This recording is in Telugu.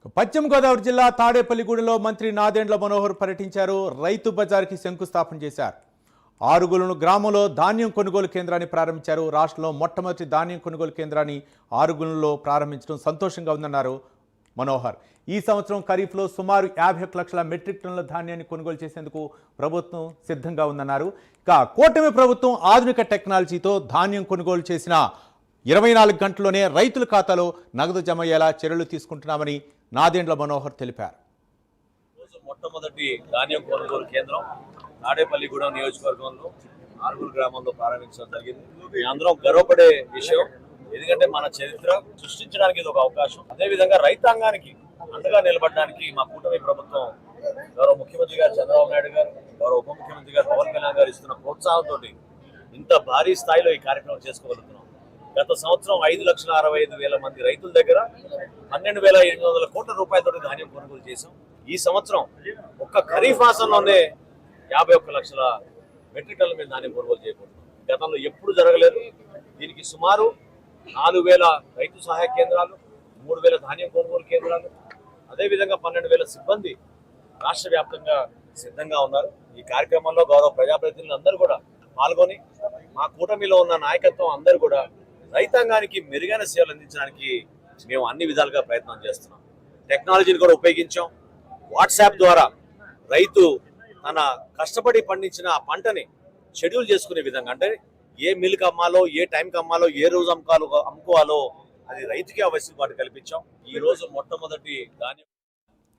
పశ్చిమ గోదావరి జిల్లా తాడేపల్లిగూడెంలో మంత్రి నాదెండ్ల మనోహర్ పర్యటించారు. రైతు బజార్కి శంకుస్థాపన చేశారు. ఆరుగులను గ్రామంలో ధాన్యం కొనుగోలు కేంద్రాన్ని ప్రారంభించారు. రాష్ట్రంలో మొట్టమొదటి ధాన్యం కొనుగోలు కేంద్రాన్ని ఆరుగులలో ప్రారంభించడం సంతోషంగా ఉందన్నారు మనోహర్. ఈ సంవత్సరం ఖరీఫ్లో సుమారు 51 లక్షల మెట్రిక్ టన్నుల ధాన్యాన్ని కొనుగోలు చేసేందుకు ప్రభుత్వం సిద్ధంగా ఉందన్నారు. ఇక కూటమి ప్రభుత్వం ఆధునిక టెక్నాలజీతో ధాన్యం కొనుగోలు చేసిన 24 గంటల్లోనే రైతుల ఖాతాలో నగదు జమ అయ్యేలా చర్యలు తీసుకుంటున్నామని నాదెండ్ల మనోహర్ తెలిపారు. మొట్టమొదటి ధాన్యం కొనుగోలు కేంద్రం తాడేపల్లిగూడెం నియోజకవర్గంలో ఆరుగురు గ్రామంలో ప్రారంభించడం జరిగింది. మీ అందరం గర్వపడే విషయం. ఎందుకంటే మన చరిత్ర సృష్టించడానికి ఇది ఒక అవకాశం. అదేవిధంగా రైతాంగానికి అండగా నిలబడడానికి మా కూటమి ప్రభుత్వం గౌరవ ముఖ్యమంత్రి గారు చంద్రబాబు నాయుడు గారు, గౌరవ ఉప ముఖ్యమంత్రి గారు పవన్ కళ్యాణ్ గారు ఇస్తున్న ప్రోత్సాహంతో ఇంత భారీ స్థాయిలో ఈ కార్యక్రమం చేసుకోగలుగుతున్నాం. గత సంవత్సరం 5,65,000 మంది రైతుల దగ్గర 12,800 కోట్ల రూపాయలతో ధాన్యం కొనుగోలు చేశాం. ఈ సంవత్సరం ఒక్క ఖరీఫ్ మాసంలోనే 51 లక్షల మెట్రిక్ టన్నుల మీద ధాన్యం కొనుగోలు చేయబోతున్నాం. గతంలో ఎప్పుడు జరగలేదు. దీనికి సుమారు 4,000 రైతు సహాయ కేంద్రాలు, 3,000 ధాన్యం కొనుగోలు కేంద్రాలు, అదేవిధంగా 12,000 సిబ్బంది రాష్ట్ర వ్యాప్తంగా సిద్ధంగా ఉన్నారు. ఈ కార్యక్రమంలో గౌరవ ప్రజాప్రతినిధులు అందరూ కూడా పాల్గొని మా కూటమిలో ఉన్న నాయకత్వం అందరూ కూడా రైతాంగానికి మెరుగైన సేవలు అందించడానికి మేము అన్ని విధాలుగా ప్రయత్నం చేస్తున్నాం. టెక్నాలజీని కూడా ఉపయోగించాం. వాట్సాప్ ద్వారా రైతు తన కష్టపడి పండించిన ఆ పంటని షెడ్యూల్ చేసుకునే విధంగా, అంటే ఏ మిల్క్ అమ్మాలో, ఏ టైంకి అమ్మాలో, ఏ రోజు అమ్ముకోవాలో అది రైతుకే వెసులుబాటు కల్పించాం. ఈ రోజు మొట్టమొదటి ధాన్యం